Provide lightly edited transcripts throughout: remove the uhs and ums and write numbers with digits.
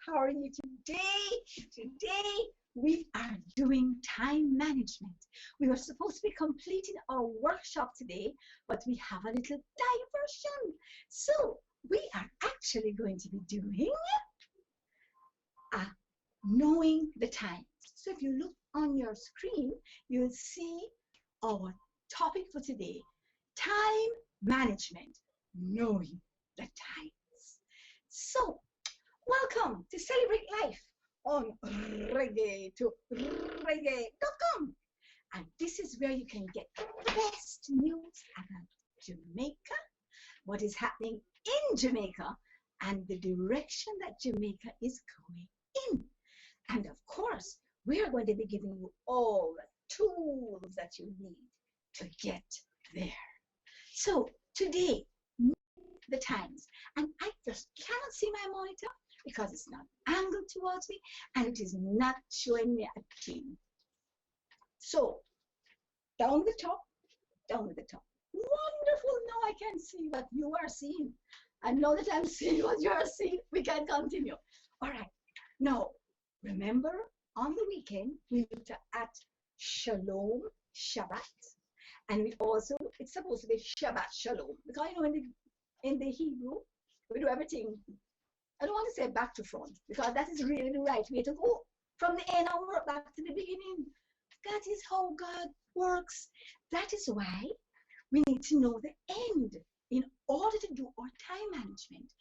How are you today? Today we are doing time management. We were supposed to be completing our workshop today, but we have a little diversion. So we are actually going to be doing uh, knowing the time. So if you look on your screen, you'll see our topic for today, time management, knowing the times. So welcome to Celebrate Life on reggae to reggae.com. And this is where you can get the best news about Jamaica, what is happening in Jamaica, and the direction that Jamaica is going in. And of course, we are going to be giving you all the tools that you need to get there. So today, the times, and I just cannot see my monitor because it's not angled towards me and it is not showing me a thing. So down the top, down at the top. Wonderful. Now I can see what you are seeing. And now that I'm seeing what you are seeing, we can continue. All right. Now, remember on the weekend, we looked at Shalom Shabbat. And we also, it's supposed to be Shabbat Shalom. Because you know, in the Hebrew, we do everything. I don't want to say back to front, because that is really the right way to go. From the end, I work back to the beginning. That is how God works. That is why we need to know the end in order to do our time management.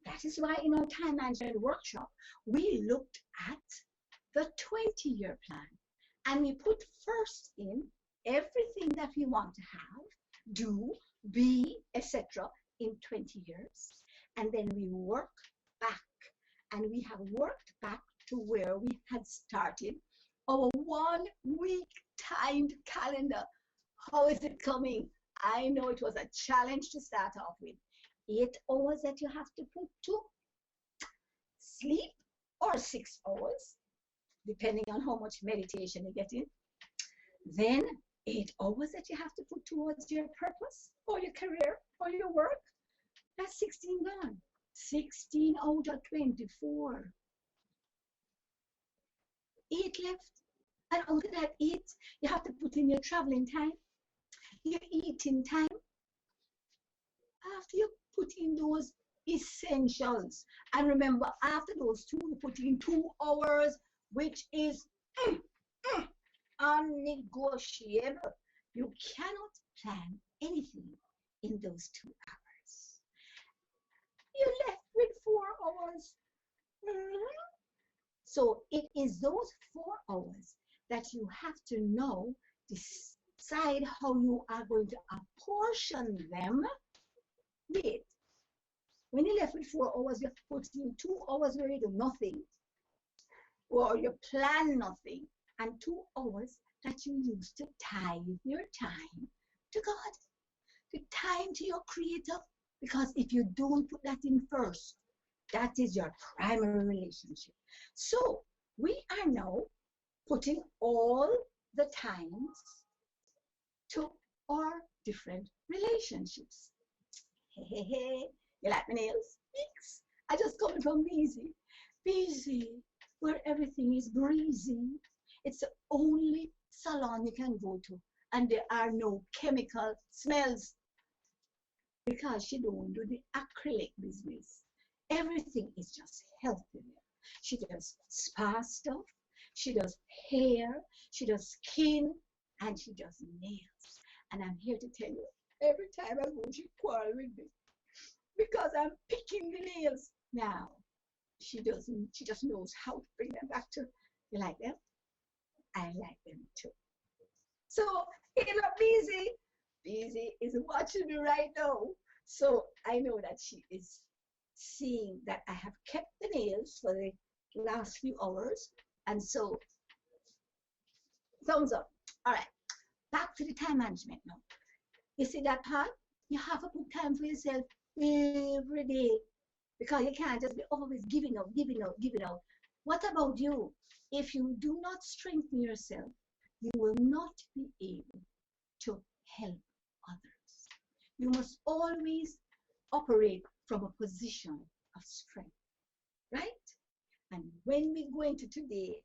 That is why in our time management workshop, we looked at the 20-year plan. And we put first in everything that we want to have, do, be, etc. in 20 years. And then we work back. And we have worked back to where we had started our 1 week timed calendar. How is it coming? I know it was a challenge to start off with. 8 hours that you have to put to sleep, or 6 hours, depending on how much meditation you get in. Then 8 hours that you have to put towards your purpose, or your career, or your work. That's 16 gone. 16 out of 24. 8 left. And out of that 8, you have to put in your traveling time, your eating time. After you put in those essentials, and remember, after those 2, you put in 2 hours, which is unnegotiable. You cannot plan anything in those 2 hours. You're left with 4 hours. So it is those 4 hours that you have to know, decide how you are going to apportion them with. When you're left with 4 hours, you have to put in 2 hours where you do nothing, or you plan nothing, and 2 hours that you use to tithe your time to God, to time to your Creator. Because if you don't put that in first, that is your primary relationship. So we are now putting all the times to our different relationships. Hey, you like my nails? Thanks. I just coming from Busy. Busy, where everything is breezy. It's the only salon you can go to, and there are no chemical smells, because she don't do the acrylic business. Everything is just healthy there. She does spa stuff, she does hair, she does skin, and she does nails. And I'm here to tell you, every time I go, she quarrels with me because I'm picking the nails. Now, she just knows how to bring them back to, you like them? I like them too. So, Busy. Busy is watching me right now. So I know that she is seeing that I have kept the nails for the last few hours. And so, thumbs up. All right, back to the time management now. You see that part? You have to put time for yourself every day, because you can't just be always giving out, giving out, giving out. What about you? If you do not strengthen yourself, you will not be able to help others. You must always operate from a position of strength, right? And when we go into today,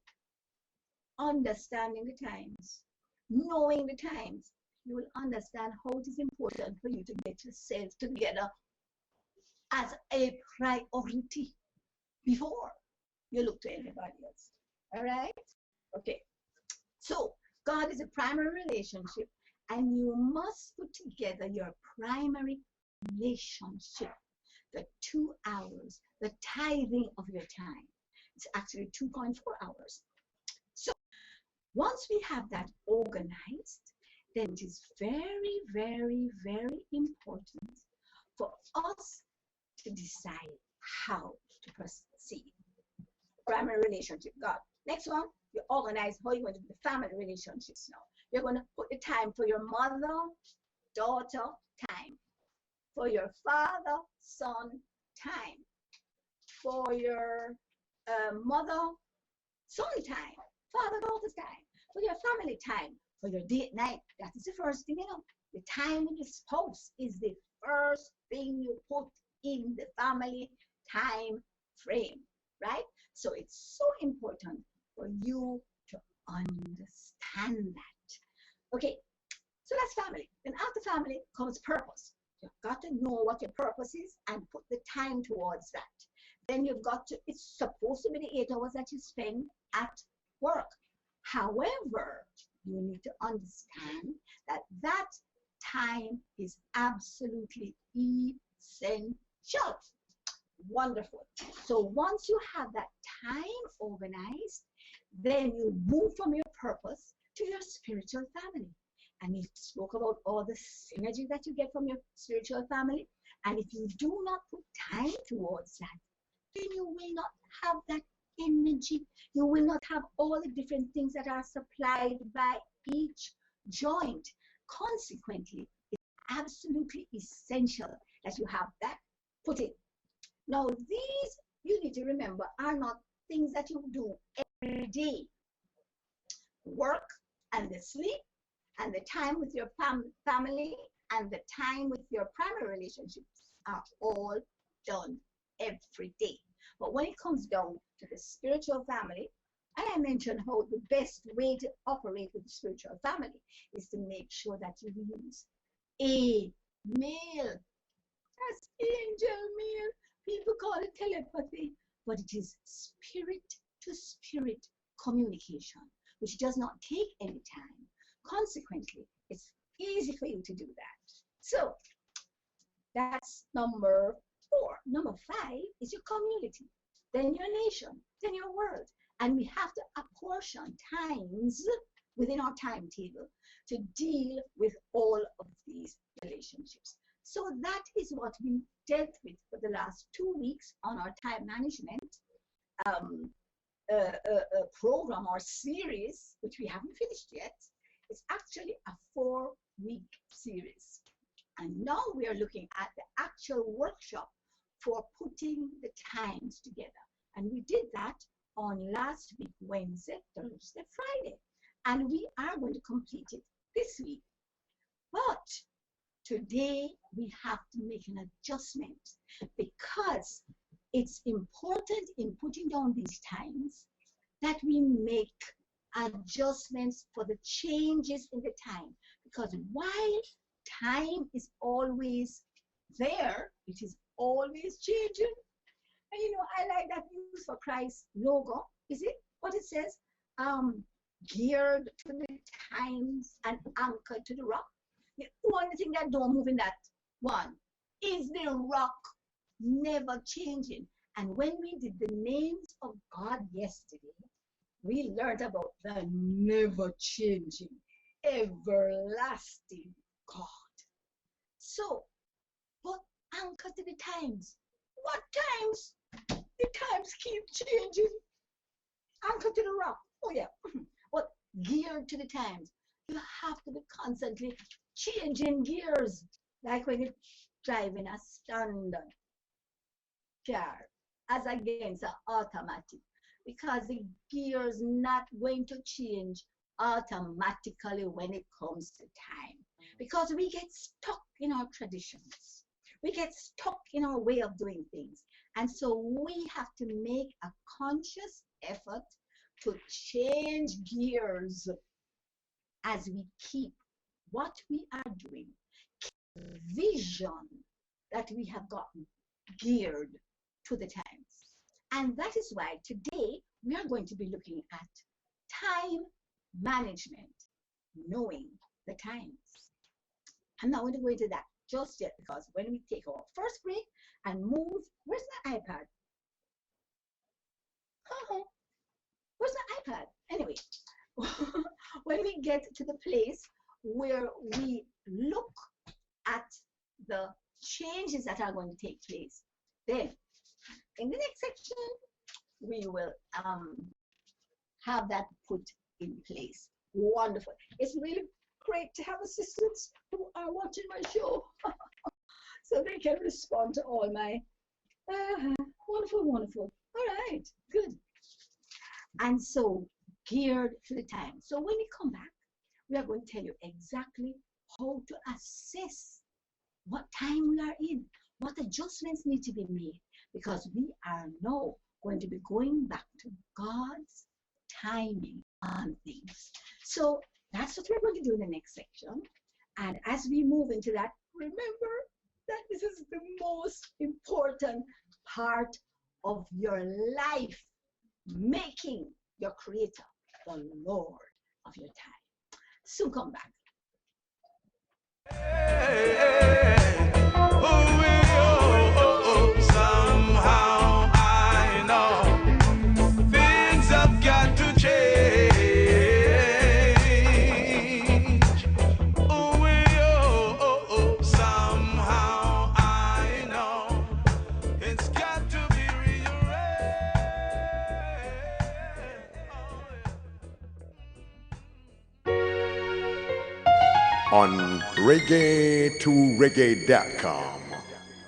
understanding the times, knowing the times, you will understand how it is important for you to get yourself together as a priority before you look to anybody else. All right? Okay. So, God is a primary relationship, and you must put together your primary relationship, the 2 hours, the tithing of your time. It's actually 2.4 hours. So, once we have that organized, then it is very, very, very important for us to decide how to proceed. Primary relationship, God. Next one, you organize how you're going to do the family relationships now. You're going to put the time for your mother, daughter time, for your father, son time, for your mother, son time, father, daughter's time, for your family time, for your date night. That is the first thing, you know. The time with the spouse is the first thing you put in the family time frame, right? So it's so important for you to understand that. Okay, so that's family. Then after family comes purpose. You've got to know what your purpose is and put the time towards that. Then you've got to, it's supposed to be the 8 hours that you spend at work. However, you need to understand that that time is absolutely essential. Wonderful. So once you have that time organized, then you move from your purpose to your spiritual family. And we spoke about all the synergy that you get from your spiritual family. And if you do not put time towards that, then you will not have that energy. You will not have all the different things that are supplied by each joint. Consequently, it's absolutely essential that you have that put in. Now, these, you need to remember, are not things that you do every day. Work and the sleep and the time with your family and the time with your primary relationships are all done every day. But when it comes down to the spiritual family, and I mentioned how the best way to operate with the spiritual family is to make sure that you use a mail. That's angel mail. People call it telepathy, but it is spirit to spirit communication, which does not take any time. Consequently, it's easy for you to do that. So that's number 4. Number 5 is your community, then your nation, then your world. And we have to apportion times within our timetable to deal with all of these relationships. So that is what we dealt with for the last 2 weeks on our time management program or series, which we haven't finished yet. It's actually a 4-week series. And now we are looking at the actual workshop for putting the times together. And we did that on last week, Wednesday, Thursday, Friday. And we are going to complete it this week. But today we have to make an adjustment because it's important in putting down these times that we make adjustments for the changes in the time. Because while time is always there, it is always changing. And you know, I like that Use for Christ logo. Is it what it says? Geared to the times and anchored to the rock. The only thing that don't move in that one is the rock never changing. And when we did the names of God yesterday, we learned about the never changing, everlasting God. So, but anchor to the times. What times? The times keep changing. Anchor to the rock. Oh yeah. But geared to the times. You have to be constantly changing gears. Like when you're driving a standard car as against an automatic. Because the gears not going to change automatically when it comes to time. Because we get stuck in our traditions. We get stuck in our way of doing things. And so we have to make a conscious effort to change gears as we keep what we are doing, vision that we have gotten geared to the times. And that is why today we are going to be looking at time management, knowing the times. I'm not going to go into that just yet because when we take our first break and move, where's my iPad? Where's my iPad? Anyway, when we get to the place where we look at the changes that are going to take place, then in the next section, we will have that put in place. Wonderful. It's really great to have assistants who are watching my show so they can respond to all my wonderful. All right, good. And so geared to the time. So when we come back, we are going to tell you exactly how to assess what time we are in, what adjustments need to be made, because we are now going to be going back to God's timing on things. So that's what we're going to do in the next section. And as we move into that, remember that this is the most important part of your life, making your Creator the Lord of your time. So come back. Somehow I know things have got to change. Somehow I know it's got to be rearranged. On reggae2reggae.com,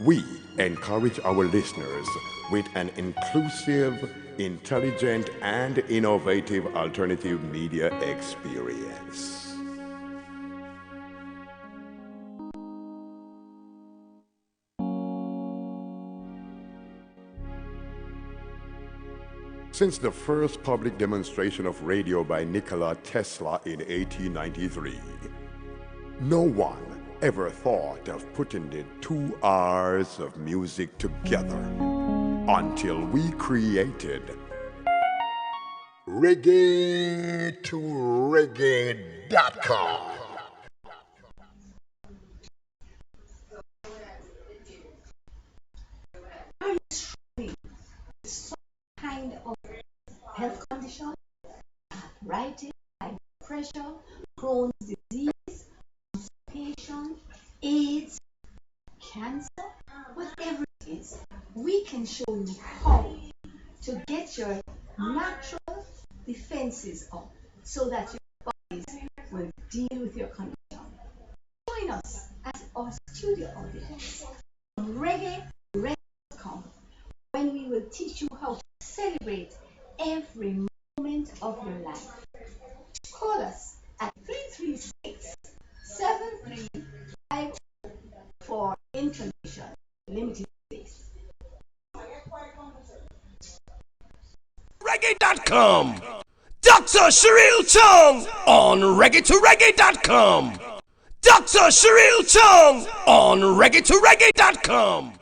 we encourage our listeners with an inclusive, intelligent, and innovative alternative media experience. Since the first public demonstration of radio by Nikola Tesla in 1893, no one ever thought of putting the 2 hours of music together until we created reggae2reggae.com. Are you struggling with some kind of health condition, arthritis, high blood pressure, Crohn's disease, constipation, AIDS, cancer, whatever it is, we can show you how to get your natural defenses up so that your bodies will deal with your condition. Join us at our studio audience on reggae.com when we will teach you how to celebrate every moment of your life. Call us at 336-7354 for information. Limited space. Reggae.com. Dr. Cheryl Chung on reggae2reggae.com. Dr. Cheryl Chung on reggae2reggae.com.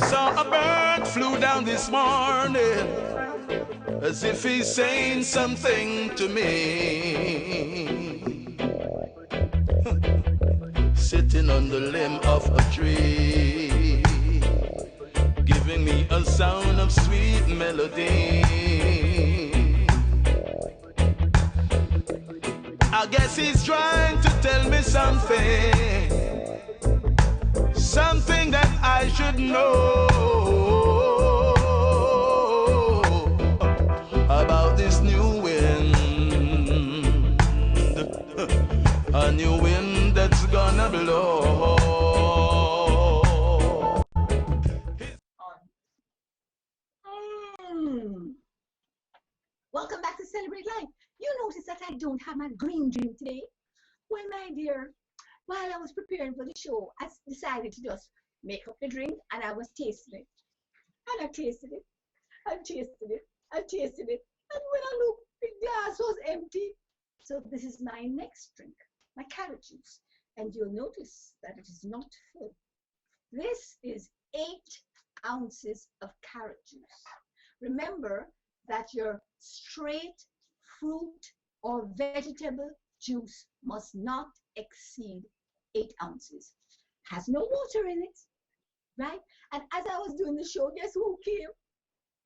Saw a bird flew down this morning as if he's saying something to me. Sitting on the limb of a tree, giving me a sound of sweet melody. I guess he's trying to tell me something that I should know about this new wind, a new wind that's gonna blow. I don't have my green dream today. Well, my dear, while I was preparing for the show, I decided to just make up the drink and I was tasting it. And I tasted it. I tasted it. I tasted it. And when I looked, the glass was empty. So this is my next drink, my carrot juice. And you'll notice that it is not full. This is 8 ounces of carrot juice. Remember that your straight fruit or vegetable juice must not exceed 8 ounces. Has no water in it, right? And as I was doing the show, guess who came?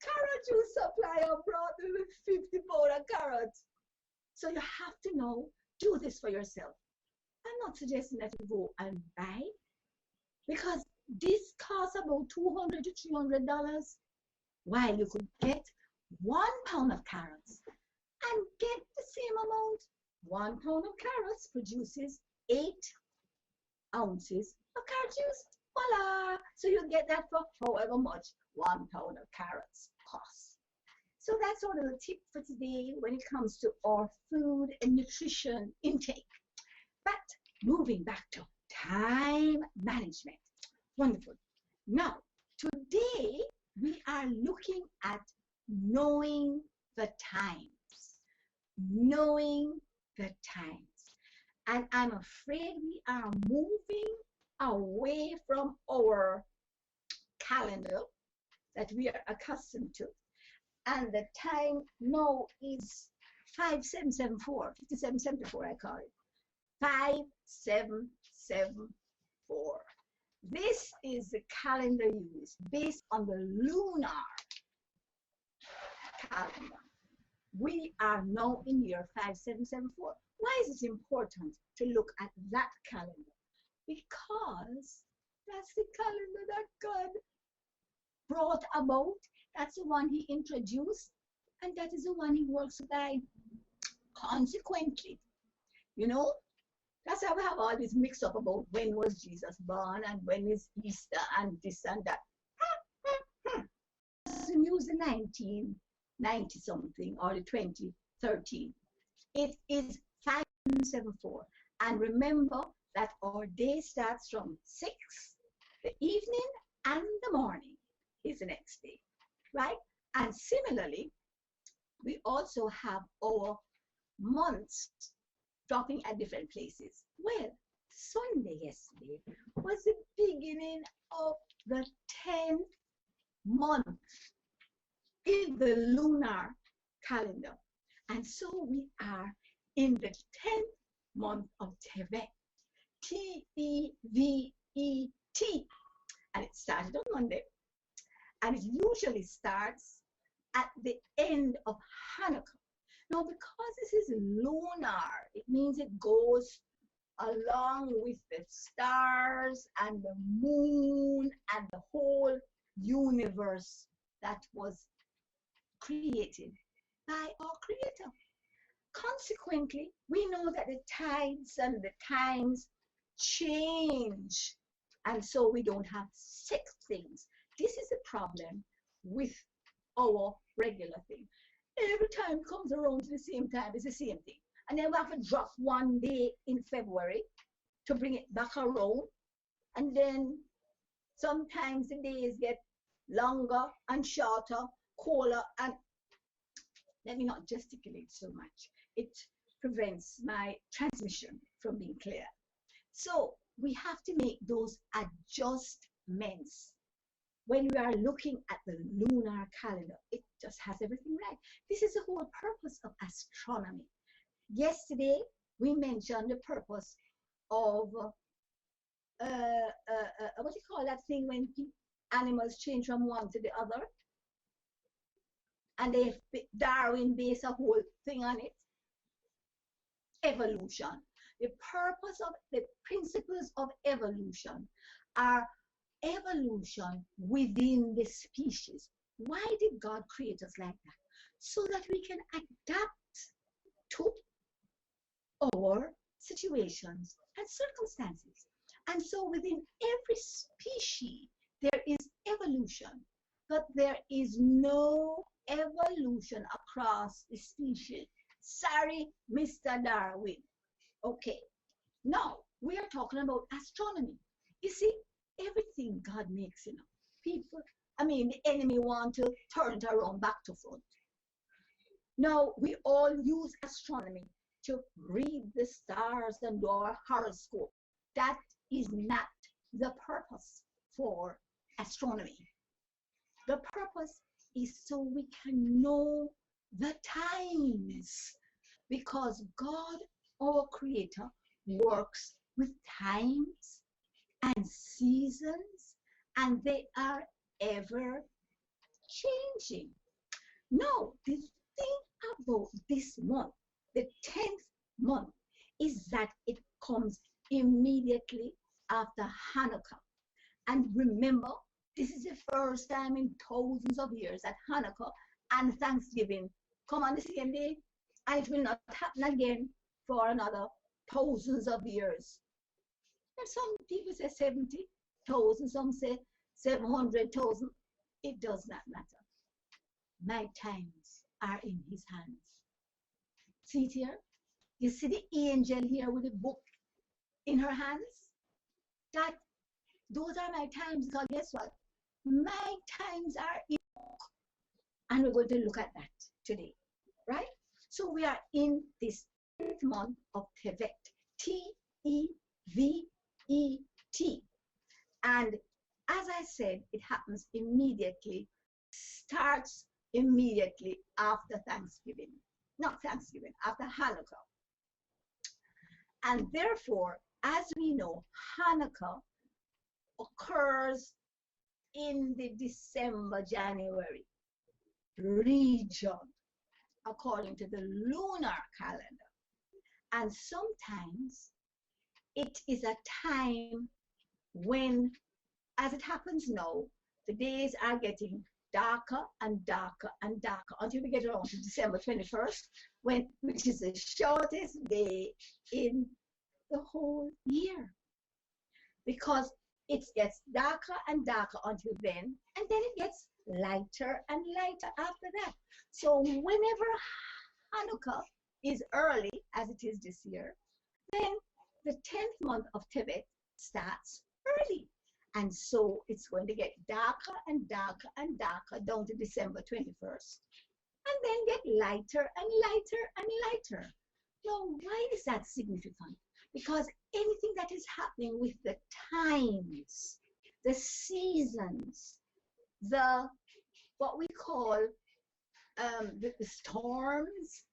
Carrot juice supplier brought me with 50 pounds of carrots. So you have to know, do this for yourself. I'm not suggesting that you go and buy, because this costs about $200 to $300, while you could get 1 pound of carrots and get the same amount. 1 pound of carrots produces 8 ounces of carrot juice. Voila! So you get that for however much 1 pound of carrots costs. So that's our little tip for today when it comes to our food and nutrition intake. But moving back to time management. Wonderful. Now, today we are looking at knowing the times. Knowing the times. And I'm afraid we are moving away from our calendar that we are accustomed to. And the time now is 5774, 5774 I call it. 5774. This is the calendar used based on the lunar calendar. We are now in year 5774. Why is it important to look at that calendar? Because that's the calendar that God brought about. That's the one he introduced, and that is the one he works by. Consequently, you know, that's why we have all this mix up about when was Jesus born and when is Easter and this and that. The news in 1990 something or the 2013. It is 574. And remember that our day starts from 6, the evening, and the morning is the next day, right? And similarly, we also have our months dropping at different places. Well, Sunday yesterday was the beginning of the 10th month in the lunar calendar. And so we are in the 10th month of Tevet. T-E-V-E-T. And it started on Monday. And it usually starts at the end of Hanukkah. Now, because this is lunar, it means it goes along with the stars and the moon and the whole universe that was created by our Creator. Consequently, we know that the tides and the times change, and so we don't have 6 things. This is a problem with our regular thing. Every time it comes around to the same time, it's the same thing. And then we have to drop one day in February to bring it back around. And then sometimes the days get longer and shorter, colder, and let me not gesticulate so much. It prevents my transmission from being clear. So we have to make those adjustments. When we are looking at the lunar calendar, it just has everything right. This is the whole purpose of astronomy. Yesterday, we mentioned the purpose of, what do you call that thing when animals change from one to the other? And Darwin based a whole thing on it. Evolution. The purpose of the principles of evolution are evolution within the species. Why did God create us like that? So that we can adapt to our situations and circumstances. And so within every species, there is evolution, but there is no evolution across the species Sorry, Mr. Darwin. Okay, now we are talking about astronomy. You see, everything God makes, people, the enemy want to turn it around back to front. Now we all use astronomy to read the stars and do our horoscope. That is not the purpose for astronomy. The purpose is so we can know the times, because God, our Creator, works with times and seasons, and they are ever changing. Now, the thing about this month, the 10th month, is that it comes immediately after Hanukkah. And remember, this is the first time in thousands of years that Hanukkah and Thanksgiving come on the same day, and it will not happen again for another thousands of years. And some people say 70,000, some say 700,000. It does not matter. My times are in his hands. See it here? You see the angel here with the book in her hands? Those are my times, because guess what? My times are in book. And we're going to look at that today, right? So we are in this 10th month of Tevet, T-E-V-E-T. And as I said, it happens immediately, starts immediately after Thanksgiving. Not Thanksgiving, after Hanukkah. And therefore, as we know, Hanukkah occurs in the December-January region, according to the lunar calendar. And sometimes it is a time when, as it happens now, the days are getting darker and darker and darker until we get around to December 21st, which is the shortest day in the whole year. Because it gets darker and darker until then, and then it gets lighter and lighter after that. So whenever Hanukkah is early, as it is this year, then the 10th month of Tevet starts early. And so it's going to get darker and darker and darker down to December 21st, and then get lighter and lighter and lighter. Now, why is that significant? Because anything that is happening with the times, the seasons, what we call the storms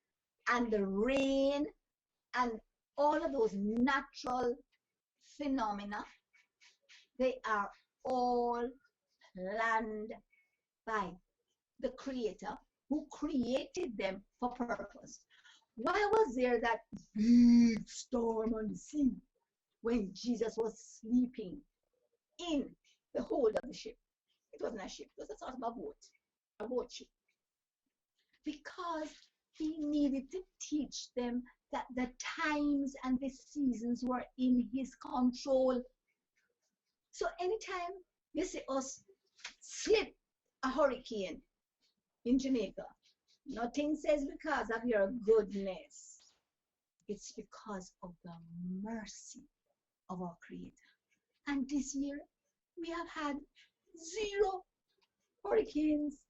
and the rain and all of those natural phenomena, they are all planned by the Creator who created them for purpose. Why was there that big storm on the sea when Jesus was sleeping in the hold of the ship? It wasn't a ship, it was a sort of a boat ship. Because he needed to teach them that the times and the seasons were in his control. So anytime you see us slip a hurricane in Jamaica, nothing says because of your goodness. It's because of the mercy of our Creator. And this year, we have had 0 hurricanes.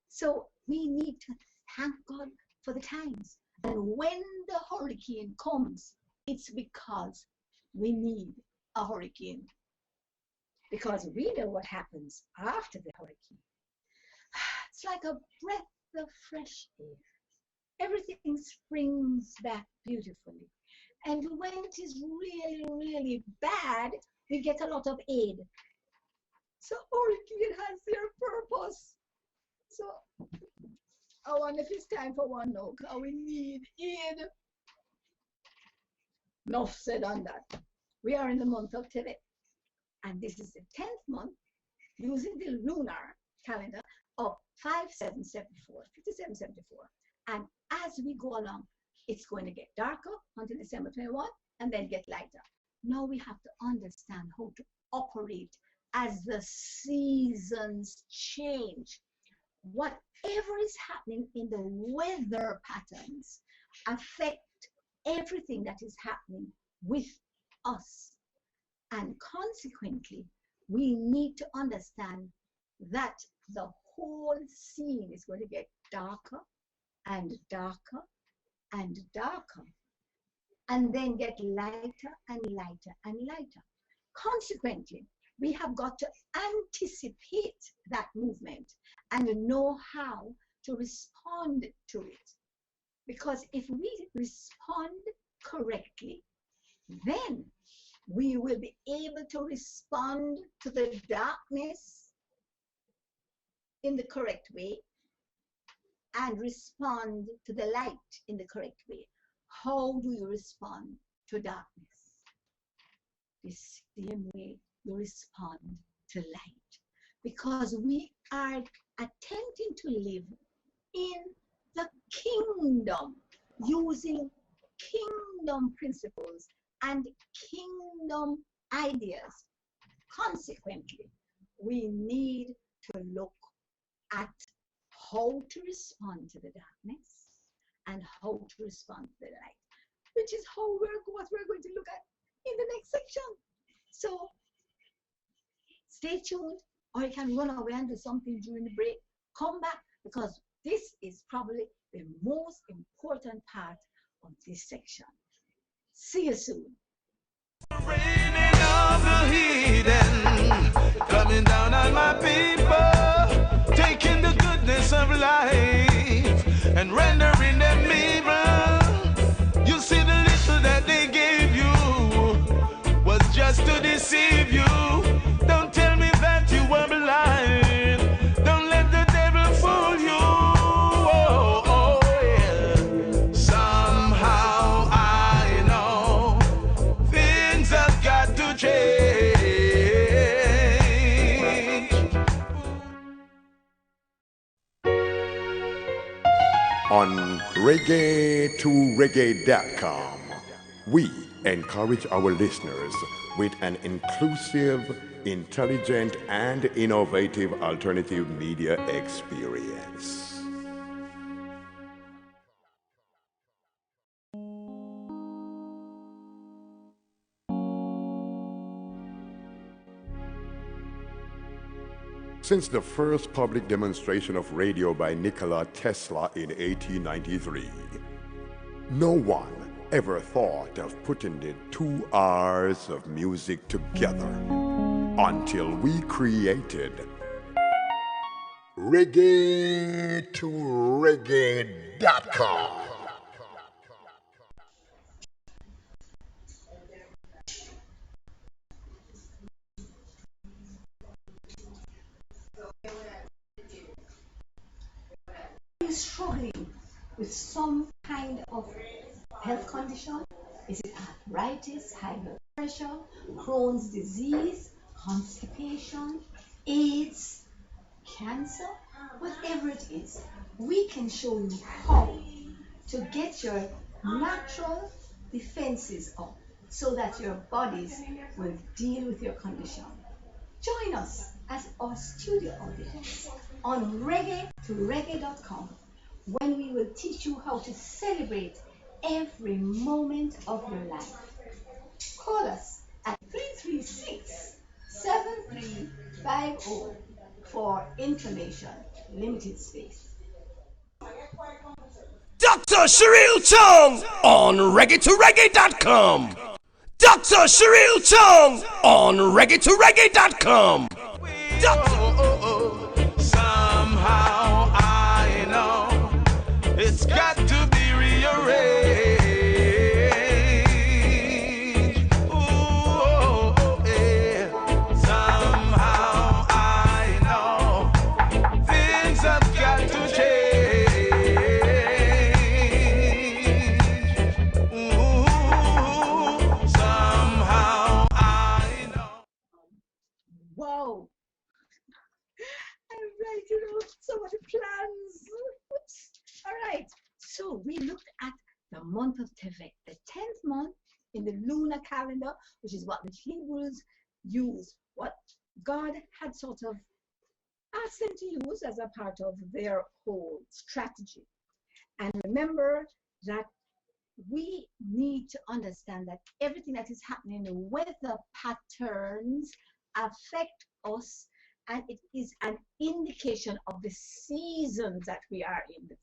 So we need to thank God for the times. And when the hurricane comes, it's because we need a hurricane. Because we know what happens after the hurricane. It's like a breath of fresh air. Everything springs back beautifully. And when it is really, really bad, we get a lot of aid. So hurricane has their purpose. So I wonder if it's time for one now, because we need aid. Enough said on that. We are in the month of Tevet. And this is the 10th month using the lunar calendar of 5774. And as we go along, it's going to get darker until December 21 and then get lighter. Now we have to understand how to operate as the seasons change. Whatever is happening in the weather patterns affect everything that is happening with us. And consequently, we need to understand that the whole scene is going to get darker and darker and darker, and then get lighter and lighter and lighter. Consequently, we have got to anticipate that movement and know how to respond to it. Because if we respond correctly, then we will be able to respond to the darkness in the correct way and respond to the light in the correct way. How do you respond to darkness? The same way you respond to light. Because we are attempting to live in the kingdom using kingdom principles and kingdom ideas. Consequently, we need to look at how to respond to the darkness and how to respond to the light, which is what we're going to look at in the next section. So stay tuned, or you can run away and do something during the break. Come back, because this is probably the most important part of this section. See you soon. Raining of the heathen, coming down on my people, taking the goodness of life and rendering them evil. You see, the little that they gave you was just to deceive you. Don't tell me that you were blind. Don't let the devil fool you. Oh, oh, yeah. Somehow I know things have got to change. On reggae2reggae.com, we encourage our listeners with an inclusive, intelligent, and innovative alternative media experience. Since the first public demonstration of radio by Nikola Tesla in 1893, no one ever thought of putting the 2 hours of music together until we created reggae2reggae.com. Struggling with some kind of health condition? Is it arthritis, high blood pressure, Crohn's disease, constipation, AIDS, cancer? Whatever it is, we can show you how to get your natural defenses up so that your bodies will deal with your condition. Join us as our studio audience on reggae2reggae.com, when we will teach you how to celebrate every moment of your life. Call us at 336-7350 for information. Limited space. Dr. Cheryl Chung on reggae2reggae.com. Dr. Cheryl Chung on reggae2reggae.com. Somehow I know it's got to be rearranged. Ooh, yeah. Somehow I know things have got to change. Ooh, somehow I know. Wow! I'm writing out so many plans. Oops. All right. So we looked at the month of Tevet, the 10th month in the lunar calendar, which is what the Hebrews use, what God had sort of asked them to use as a part of their whole strategy. And remember that we need to understand that everything that is happening, the weather patterns affect us, and it is an indication of the seasons that we are in, the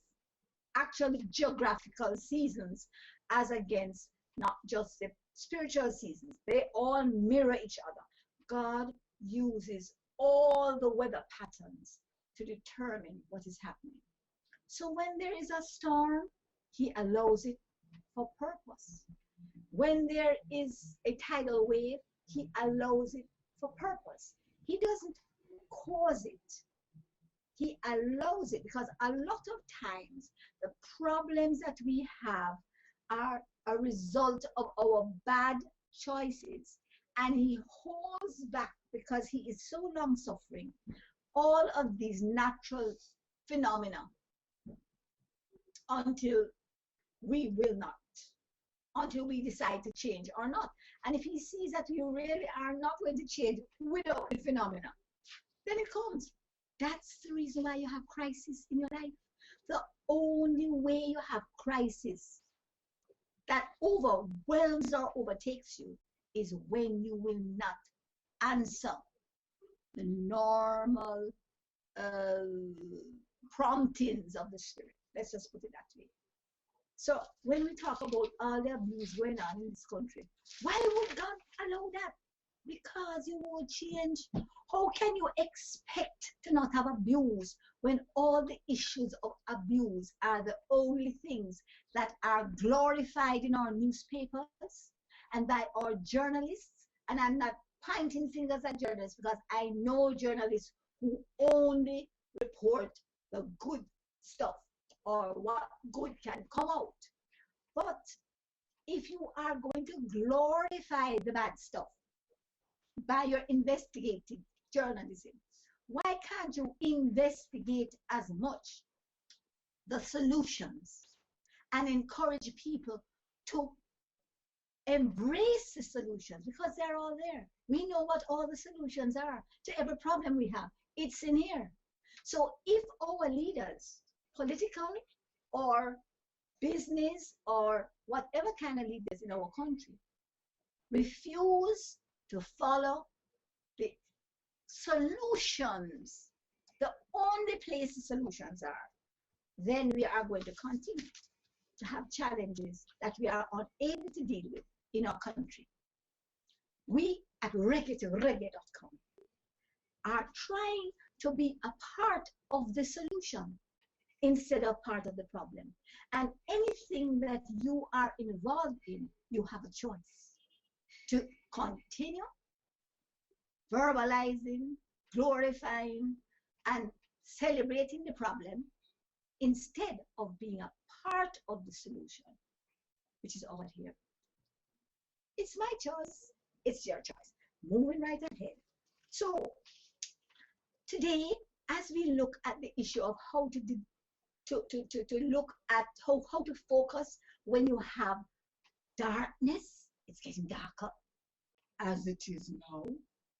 actual geographical seasons, as against not just the spiritual seasons. They all mirror each other. God uses all the weather patterns to determine what is happening. So when there is a storm, he allows it for purpose. When there is a tidal wave, he allows it for purpose. He doesn't cause it. He allows it, because a lot of times the problems that we have are a result of our bad choices, and he holds back because he is so long suffering all of these natural phenomena until we will not, until we decide to change or not. And if he sees that we really are not going to change without the phenomena, then it comes. That's the reason why you have crisis in your life. The only way you have crisis that overwhelms or overtakes you is when you will not answer the normal promptings of the spirit. Let's just put it that way. So when we talk about all the abuse going on in this country, why would God allow that? Because you won't change. How can you expect to not have abuse when all the issues of abuse are the only things that are glorified in our newspapers and by our journalists? And I'm not pointing fingers at journalists, because I know journalists who only report the good stuff or what good can come out. But if you are going to glorify the bad stuff by your investigative journalism, why can't you investigate as much the solutions and encourage people to embrace the solutions? Because they're all there. We know what all the solutions are to every problem we have. It's in here. So if our leaders, political or business or whatever kind of leaders in our country, refuse to follow the solutions, the only place the solutions are, then we are going to continue to have challenges that we are unable to deal with in our country. We at reggae2reggae.com are trying to be a part of the solution instead of part of the problem. And anything that you are involved in, you have a choice to continue verbalizing, glorifying, and celebrating the problem instead of being a part of the solution, which is over here. It's my choice. It's your choice. Moving right ahead. So today, as we look at the issue of how to look at how to focus when you have darkness, it's getting darker as it is now,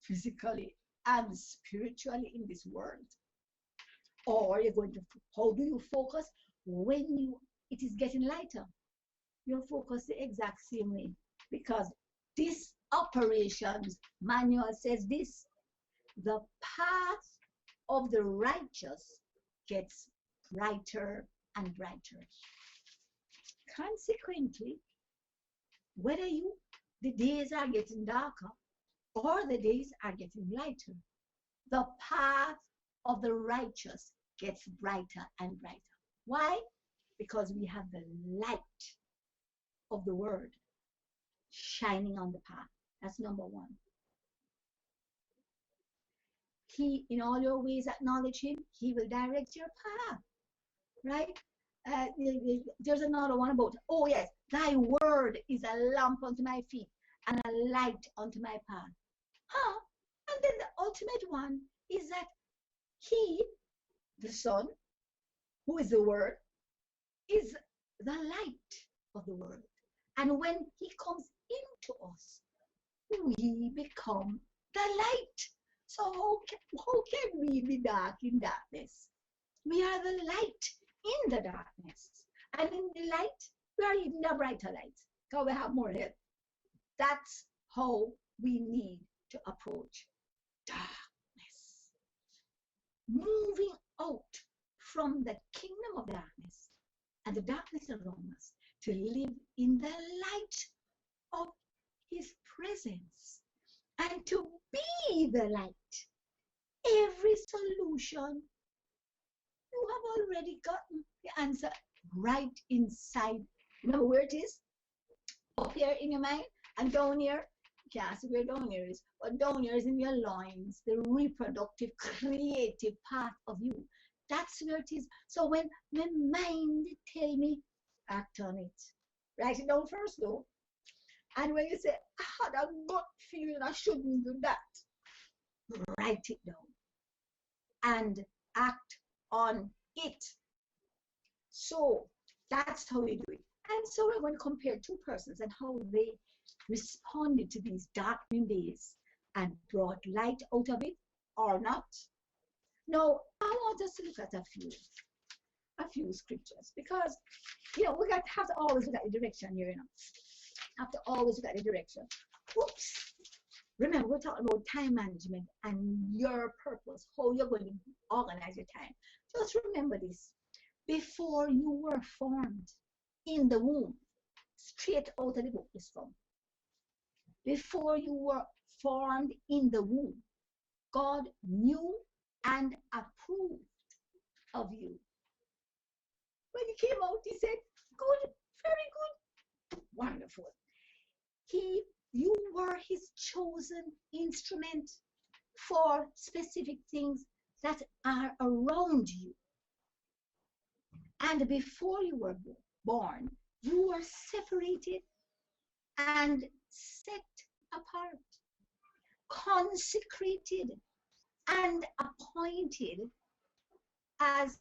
physically and spiritually in this world. Or you're going to, how do you focus when it is getting lighter? You'll focus the exact same way, because this operations manual says this: the path of the righteous gets brighter and brighter. Consequently, whether the days are getting darker or the days are getting lighter, the path of the righteous gets brighter and brighter. Why? Because we have the light of the word shining on the path. That's number one. He, in all your ways, acknowledge him. He will direct your path. Right? There's another one about, oh yes, thy word is a lamp unto my feet and a light unto my path. And then the ultimate one is that he, the Son, who is the Word, is the light of the world. And when he comes into us, we become the light. So how can we be dark in darkness? We are the light in the darkness. And in the light, We are eating the brighter light because we have more help. That's how we need to approach darkness. Moving out from the kingdom of darkness and the darkness around us to live in the light of his presence and to be the light. Every solution, you have already gotten the answer right inside. Remember where it is? Up here in your mind and down here. You can't see where down here is, but down here is in your loins, the reproductive, creative part of you. That's where it is. So when my mind tell me, act on it. Write it down first though. And when you say, I had a gut feeling I shouldn't do that, write it down and act on it. So that's how we do it. And so we're going to compare two persons and how they responded to these darkening days and brought light out of it or not. Now, I want us to look at a few scriptures because, we have to always look at the direction here, Have to always look at the direction. Oops. Remember, we're talking about time management and your purpose, how you're going to organize your time. Just remember this. Before you were formed in the womb, straight out of the book is from. Before you were formed in the womb, God knew and approved of you. When he came out, he said, good, very good, wonderful. You were his chosen instrument for specific things that are around you. And before you were born, you were separated and set apart, consecrated and appointed as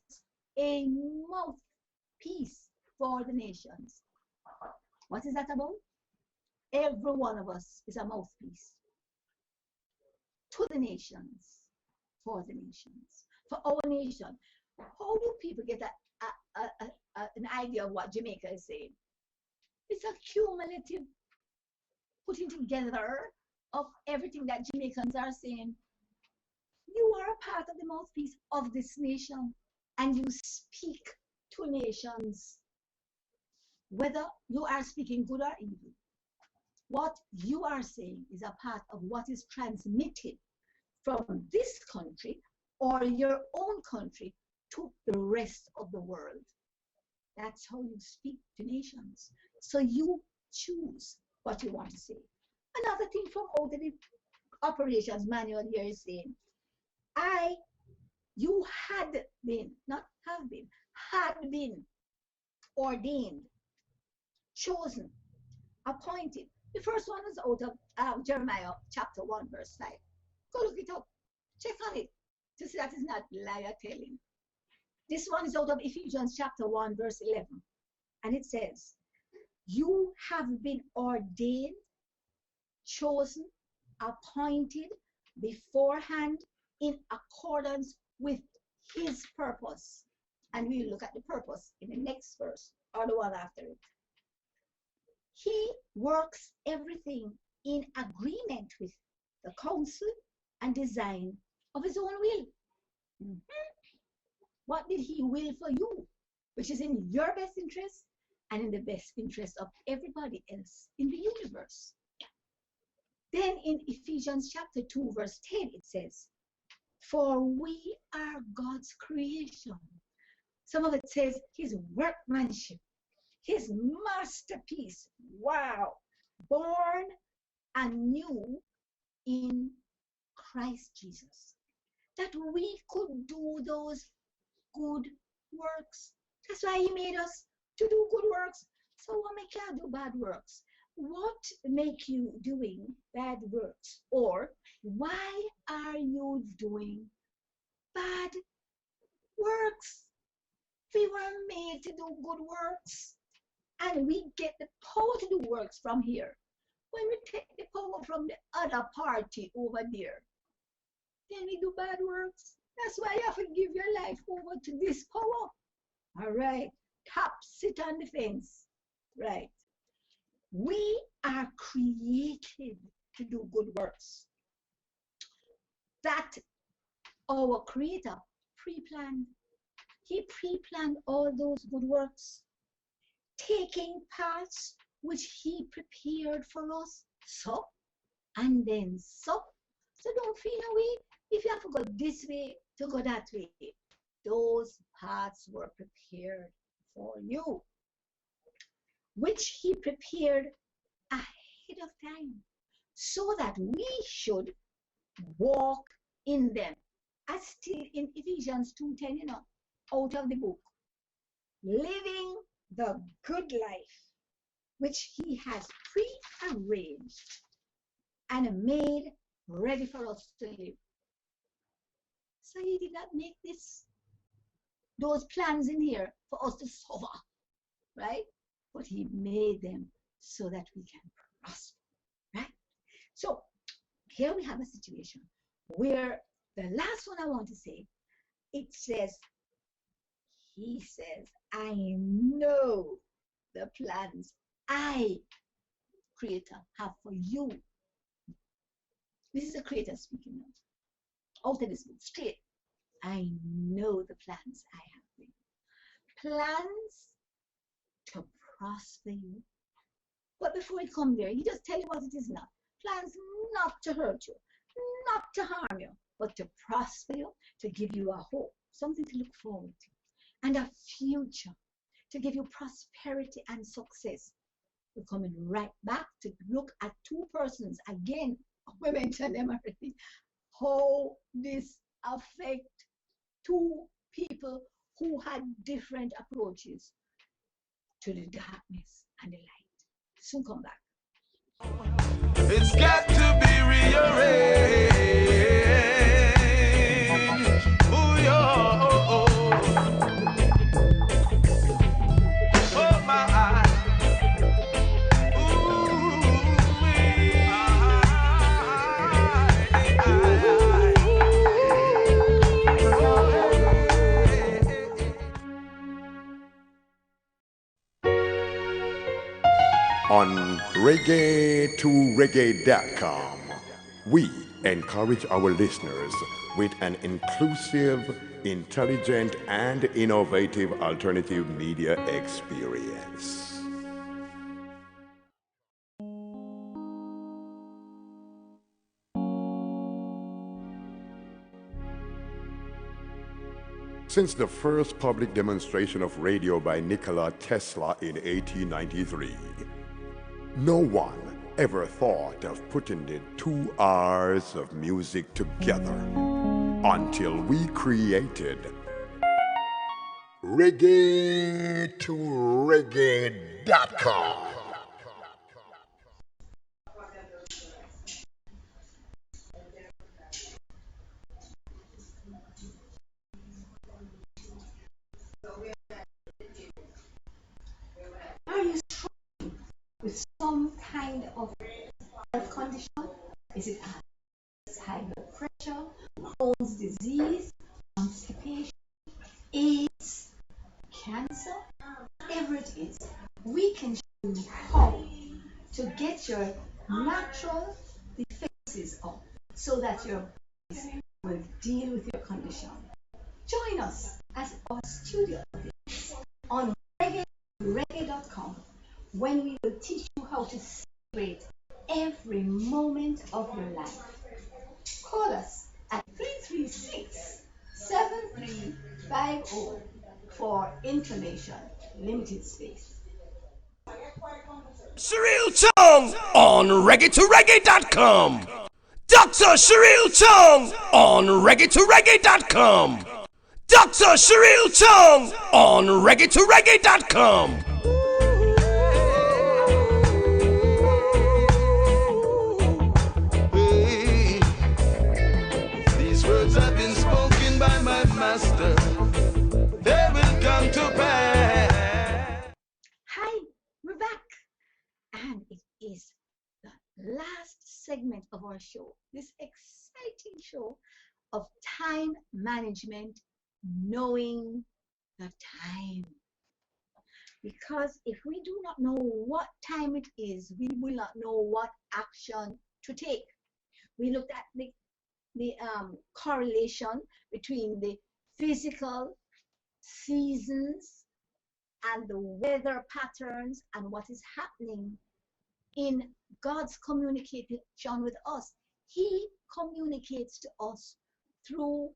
a mouthpiece for the nations. What is that about? Every one of us is a mouthpiece to the nations, for the nations, for our nation. How do people get an idea of what Jamaica is saying? It's a cumulative putting together of everything that Jamaicans are saying. You are a part of the mouthpiece of this nation, and you speak to nations, whether you are speaking good or evil. What you are saying is a part of what is transmitted from this country or your own country to the rest of the world. That's how you speak to nations. So you choose what you want to say. Another thing from all the operations manual here is saying, you had been, not have been, had been ordained, chosen, appointed. The first one is out of Jeremiah chapter 1 verse 5. Go look it up. Check on it to see that is not liar telling. This one is out of Ephesians chapter 1 verse 11. And it says, you have been ordained, chosen, appointed beforehand in accordance with his purpose. And we'll look at the purpose in the next verse or the one after it. He works everything in agreement with the counsel and design of his own will. What did he will for you? Which is in your best interest and in the best interest of everybody else in the universe. Then in Ephesians chapter 2 verse 10 it says, for we are God's creation. Some of it says his workmanship, his masterpiece. Wow. Born anew in Christ Jesus. That we could do those good works. That's why he made us to do good works. So what make you do bad works? What make you doing bad works? Or why are you doing bad works? We were made to do good works. And we get the power to do works from here. When we take the power from the other party over there, then we do bad works. That's why you have to give your life over to this power. All right. Top, sit on the fence. Right. We are created to do good works that our Creator pre-planned. He pre-planned all those good works, taking paths which He prepared for us. So, and then so. So don't feel no way if you have to go this way to go that way. Those paths were prepared for you, which He prepared ahead of time, so that we should walk in them. As still in Ephesians 2:10, out of the book, living the good life which He has prearranged and made ready for us to live. So He did not make those plans in here for us to suffer, right? But He made them so that we can prosper, right? So here we have a situation where the last one I want to say, it says, He says, I know the plans I, Creator, have for you. This is the Creator speaking now. Out of this book, straight. I know the plans I have for you. Plans to prosper you. But before it comes there, He just tell you what it is now. Plans not to hurt you, not to harm you, but to prosper you, to give you a hope, something to look forward to, and a future, to give you prosperity and success. We're coming right back to look at two persons again. We mentioned them already. How this affect two people who had different approaches to the darkness and the light. Soon come back. It's got to be rearranged. Ooh, yeah, oh, oh my. On reggae2reggae.com, we encourage our listeners with an inclusive, intelligent, and innovative alternative media experience. Since the first public demonstration of radio by Nikola Tesla in 1893, no one ever thought of putting the 2 hours of music together until we created reggae2reggae.com. Are you struggling with some kind of health condition? Is it high blood pressure, Crohn's disease, constipation, AIDS, cancer? Whatever it is, we can show you how to get your natural defenses up so that your body will deal with your condition. Join us at our studio on reggae.com when we will teach you how to celebrate every moment of your life. Call us at 336-7350 for information. Limited space. Cheryl Chong on reggae2reggae.com. Dr. Cheryl Chong on reggae2reggae.com. Dr. Cheryl Chong on reggae2reggae.com. Hey, these words have been spoken by my master. They will come to pass. Hi, we're back. And it is the last segment of our show, this exciting show of time management, knowing the time. Because if we do not know what time it is, we will not know what action to take. We looked at the correlation between the physical seasons and the weather patterns and what is happening in God's communication with us. He communicates to us through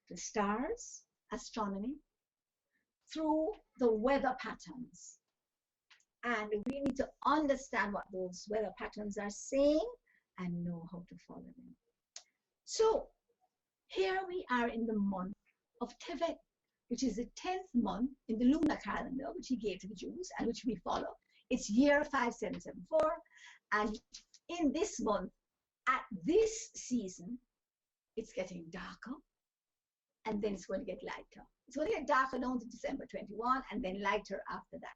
the stars, astronomy, through the weather patterns. And we need to understand what those weather patterns are saying and know how to follow them. So here we are in the month of Tevet, which is the 10th month in the lunar calendar, which he gave to the Jews and which we follow. It's year 5774. And in this month, at this season, it's getting darker, and then it's going to get lighter. It's going to get darker down to December 21, and then lighter after that.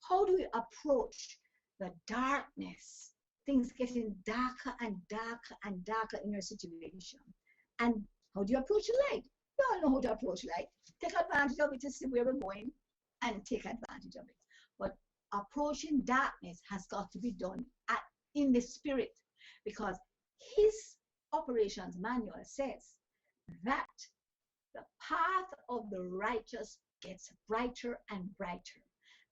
How do we approach the darkness? Things getting darker and darker and darker in your situation. And how do you approach the light? We all know how to approach light. Take advantage of it to see where we're going and take advantage of it. But approaching darkness has got to be done in the spirit, because his operations manual says that the path of the righteous gets brighter and brighter.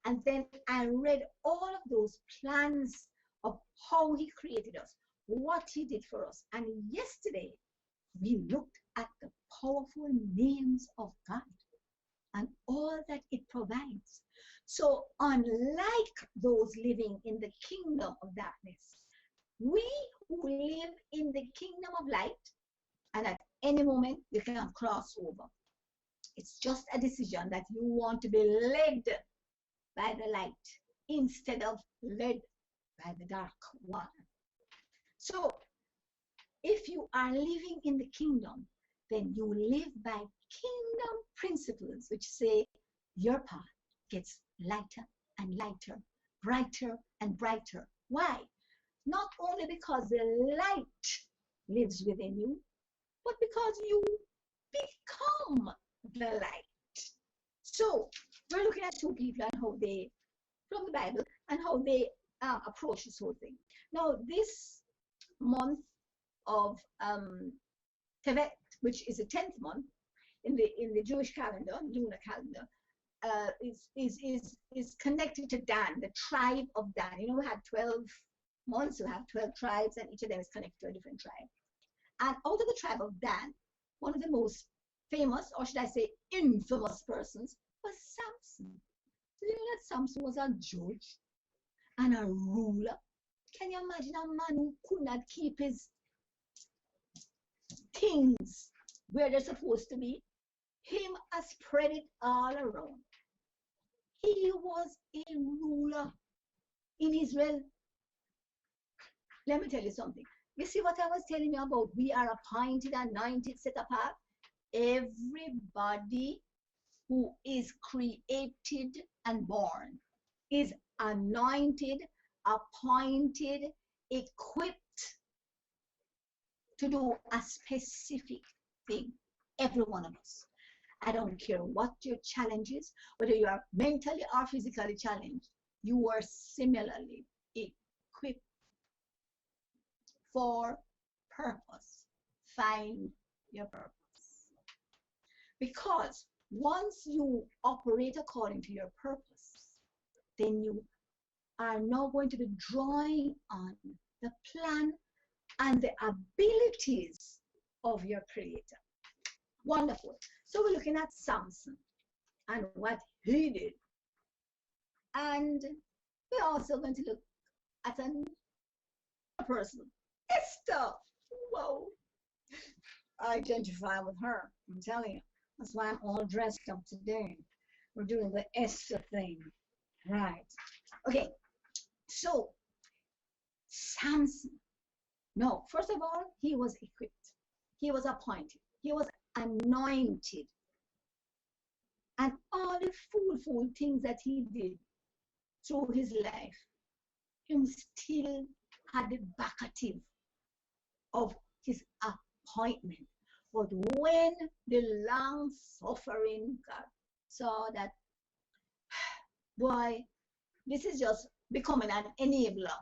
And then I read all of those plans of how he created us, what he did for us. And yesterday, we looked at the powerful names of God and all that it provides. So unlike those living in the kingdom of darkness, we who live in the kingdom of light, and at any moment you can cross over. It's just a decision that you want to be led by the light instead of led by the dark one. So if you are living in the kingdom, then you live by kingdom principles which say your path gets lighter and lighter, brighter and brighter. Why? Not only because the light lives within you, but because you become the light. So we're looking at two people and how they, from the Bible, and how they approach this whole thing. Now, this month of Tevet, which is the 10th month in the Jewish calendar, lunar calendar, is connected to Dan, the tribe of Dan. You know, we had 12 months, we have 12 tribes, and each of them is connected to a different tribe. And out of the tribe of Dan, one of the most famous, or should I say infamous persons, was Samson. So you know that Samson was a judge and a ruler. Can you imagine a man who could not keep his things where they're supposed to be? Him spread it all around. He was a ruler in Israel. Let me tell you something. You see what I was telling you about? We are appointed, anointed, set apart. Everybody who is created and born is anointed, appointed, equipped to do a specific thing. Every one of us. I don't care what your challenge is, whether you are mentally or physically challenged, you are similarly equipped for purpose. Find your purpose. Because once you operate according to your purpose, then you are now going to be drawing on the plan and the abilities of your Creator. Wonderful. So we're looking at Samson and what he did. And we're also going to look at a person, Esther. Whoa. I identify with her, I'm telling you. That's why I'm all dressed up today. We're doing the Esther thing. Right. Okay. So, Samson. No, first of all, he was equipped. He was appointed. He was anointed. And all the fool things that he did through his life, he still had the backative of his appointment. But when the long-suffering God saw that, boy, This is just becoming an enabler.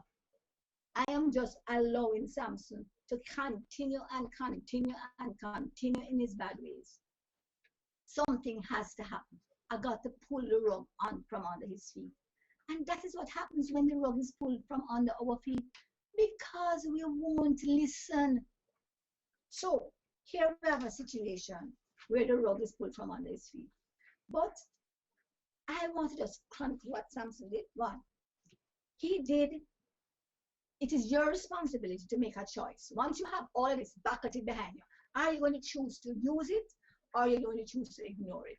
I am just allowing Samson to continue and continue and continue in his bad ways. Something has to happen. I got to pull the rug on from under his feet. And that is what happens when the rug is pulled from under our feet, because we won't listen. So here we have a situation where the rug is pulled from under his feet. But I want to just chronicle what Samson did. One, he did. It is your responsibility to make a choice. Once you have all of this bucketed behind you, are you going to choose to use it, or are you going to choose to ignore it?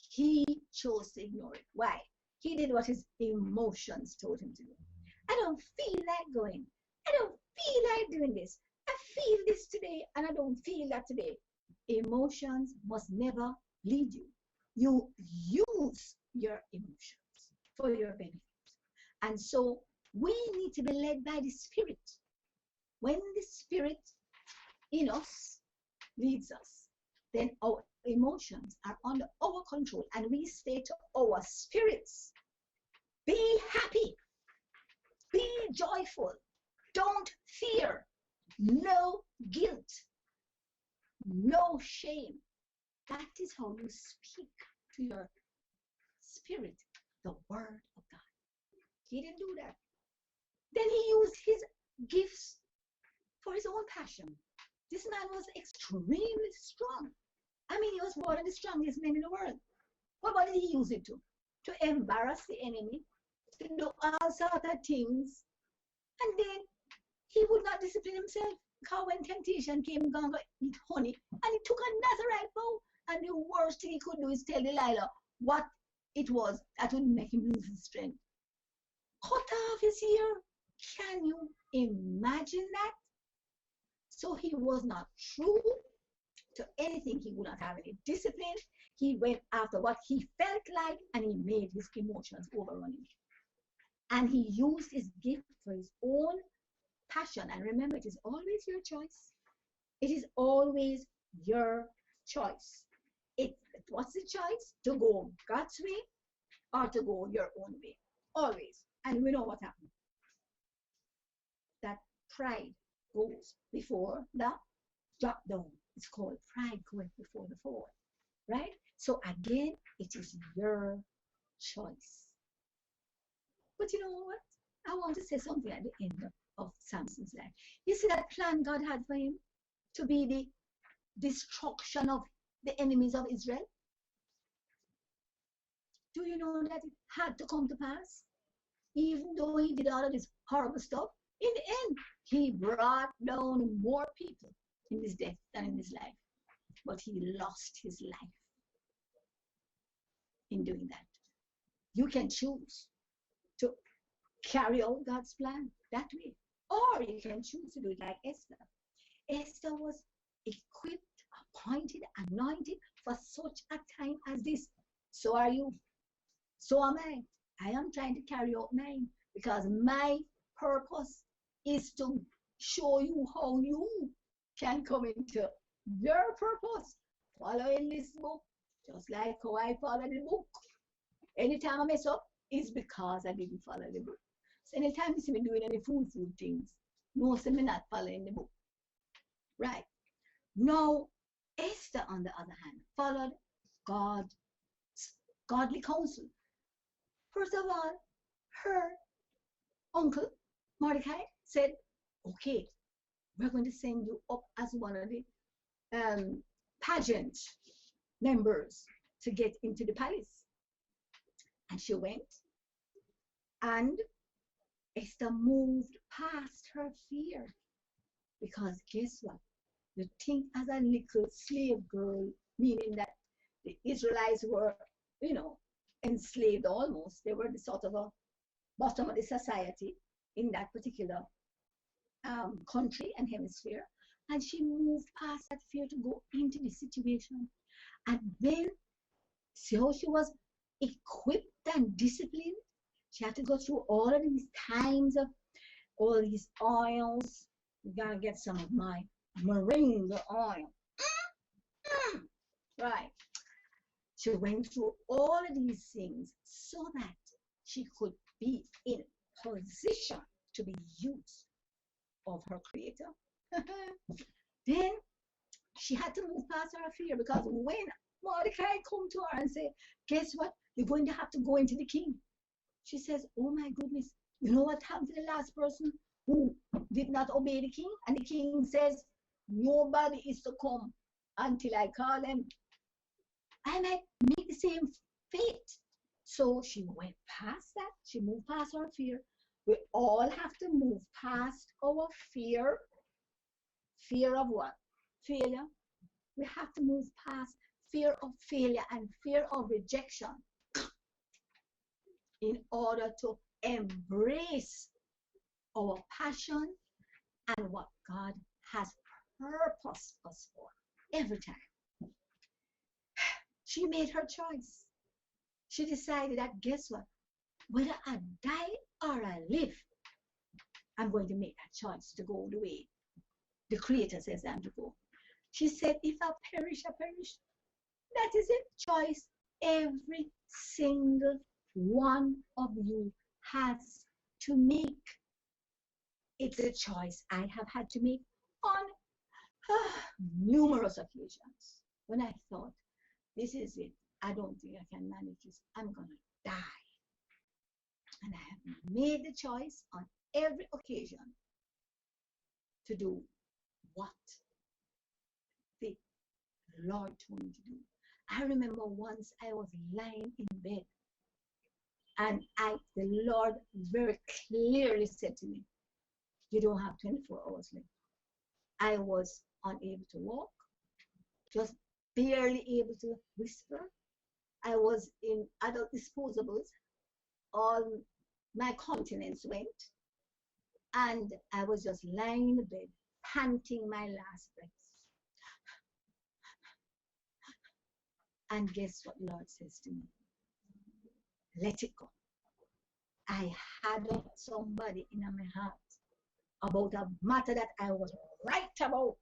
He chose to ignore it. Why? He did what his emotions told him to do. I don't feel like going. I don't feel like doing this. I feel this today and I don't feel that today. Emotions must never lead you. You use your emotions for your benefit. And so we need to be led by the Spirit. When the Spirit in us leads us, then our emotions are under our control and we say to our spirits, be happy, be joyful, don't fear, no guilt, no shame. That is how you speak to your spirit, the word of God. He didn't do that. Then he used his gifts for his own passion. This man was extremely strong. I mean, he was one of the strongest men in the world. What did he use it to? To embarrass the enemy, to do all sorts of things. And then he would not discipline himself. Because when temptation came, he gonna eat honey. And he took a Nazarite vow. And the worst thing he could do is tell Delilah what it was that would make him lose his strength. Cut off his ear. Can you imagine that? So he was not true to anything. He would not have any discipline. He went after what he felt like and he made his emotions overrun him. And he used his gift for his own passion. And remember, it is always your choice. It is always your choice. What's the choice? To go God's way or to go your own way. Always. And we know what happened. That pride goes before the drop down. It's called pride going before the fall. Right? So again, it is your choice. But you know what? I want to say something at the end of Samson's life. You see that plan God had for him to be the destruction of the enemies of Israel? Do you know that it had to come to pass? Even though he did all of this horrible stuff, in the end, he brought down more people in his death than in his life. But he lost his life in doing that. You can choose to carry out God's plan that way. Or you can choose to do it like Esther. Esther was equipped, appointed, anointed for such a time as this. So are you. So am I. I am trying to carry out mine because my purpose is to show you how you can come into your purpose following this book, just like how I follow the book. Anytime I mess up, it's because I didn't follow the book. So anytime you see me doing any food things, no, see me not following the book. Right. Now, Esther, on the other hand, followed God's godly counsel. First of all, her uncle, Mordecai, said, okay, we're going to send you up as one of the pageant members to get into the palace. And she went, and Esther moved past her fear. Because guess what? You think as a little slave girl, meaning that the Israelites were, enslaved almost. They were the sort of a bottom of the society in that particular country and hemisphere. And she moved past that fear to go into the situation. And then, see how she was equipped and disciplined? She had to go through all of these times of all these oils. You gotta get some of my moringa oil. Right. She went through all of these things so that she could be in position to be used of her creator. Then she had to move past her fear, because when Mordecai come to her and say, guess what? You're going to have to go into the king. She says, oh my goodness, you know what happened to the last person who did not obey the king? And the king says, nobody is to come until I call him. I might make the same fate. So she went past that. She moved past her fear. We all have to move past our fear. Fear of what? Failure. We have to move past fear of failure and fear of rejection in order to embrace our passion and what God has purposed us for every time. She made her choice. She decided that, guess what? Whether I die or I live, I'm going to make that choice to go the way the Creator says I'm to go. She said, if I perish, I perish. That is a choice every single one of you has to make. It's a choice I have had to make on numerous occasions when I thought, this is it. I don't think I can manage this. I'm going to die. And I have made the choice on every occasion to do what the Lord told me to do. I remember once I was lying in bed, and the Lord very clearly said to me, you don't have 24 hours left. I was unable to walk, just barely able to whisper. I was in adult disposables. All my continence went, and I was just lying in the bed, panting my last breath. And guess what Lord says to me? Let it go. I had somebody in my heart about a matter that I was right about,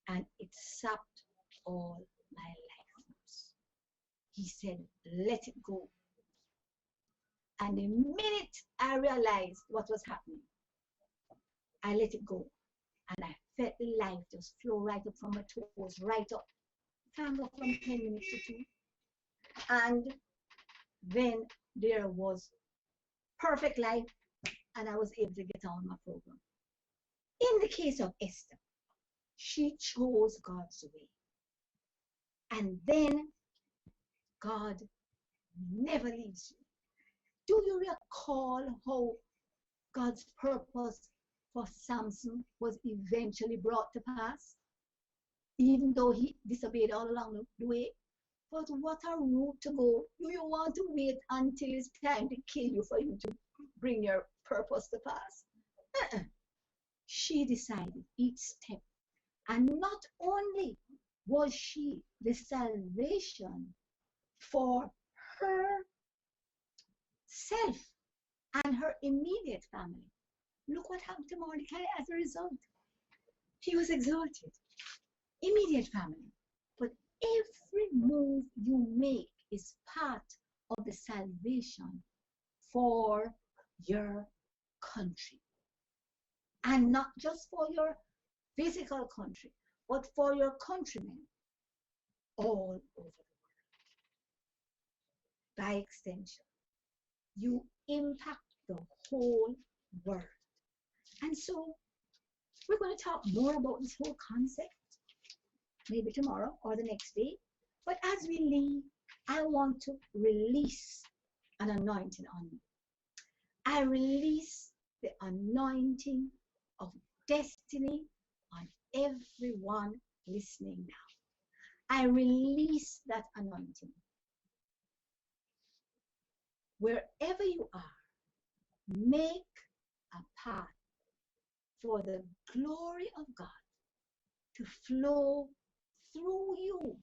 and it sapped all my life force. He said, let it go. And the minute I realized what was happening, I let it go. And I felt the life just flow right up from my toes, right up. Can't go from 10 minutes to 2. And then there was perfect life, and I was able to get on my program. In the case of Esther, she chose God's way. And then God never leaves you. Do you recall how God's purpose for Samson was eventually brought to pass? Even though he disobeyed all along the way. But what a route to go. Do you want to wait until it's time to kill you for you to bring your purpose to pass? She decided each step. And not only was she the salvation for herself and her immediate family. Look what happened to Mordecai as a result. He was exalted. Immediate family. But every move you make is part of the salvation for your country. And not just for your physical country, but for your countrymen all over the world. By extension, you impact the whole world. And so we're going to talk more about this whole concept maybe tomorrow or the next day. But as we leave, I want to release an anointing on you. I release the anointing of destiny on everyone listening now. I release that anointing. Wherever you are, make a path for the glory of God to flow through you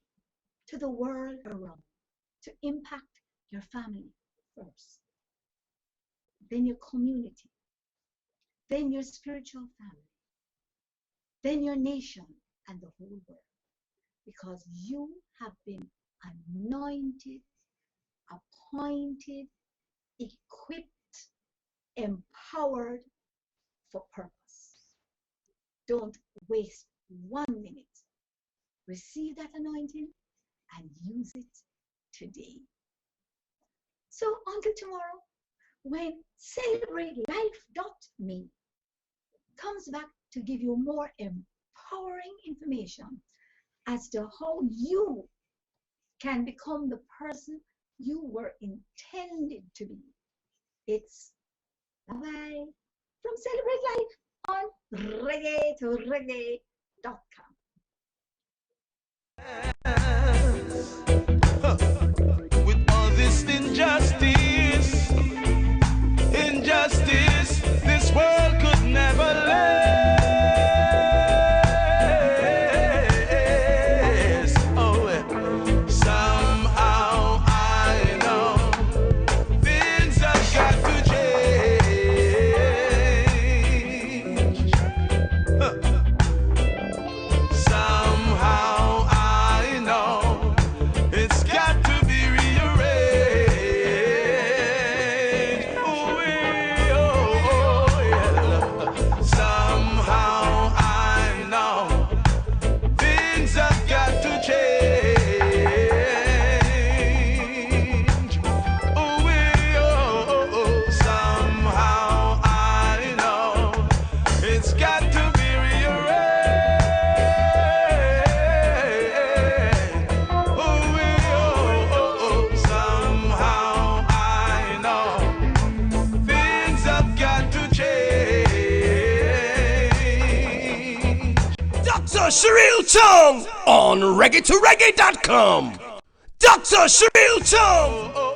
to the world around, to impact your family first, then your community, then your spiritual family, then your nation and the whole world, because you have been anointed, appointed, equipped, empowered for purpose. Don't waste 1 minute. Receive that anointing and use it today. So until tomorrow, when CelebrateLife.me comes back to give you more empowering information as to how you can become the person you were intended to be. It's bye-bye from Celebrate Life on reggae2reggae.com. With all this injustice, this world could never last. Oh, somehow I know things have got to change. Somehow I know it's got to be rearranged. Oh, yeah. Somehow I know things have got to change. Oh, somehow I know it's got to be rearranged. Oh, somehow I know things have got to change. Dr. Sherille Chung on reggae2reggae.com. Dr. Sherille Chung.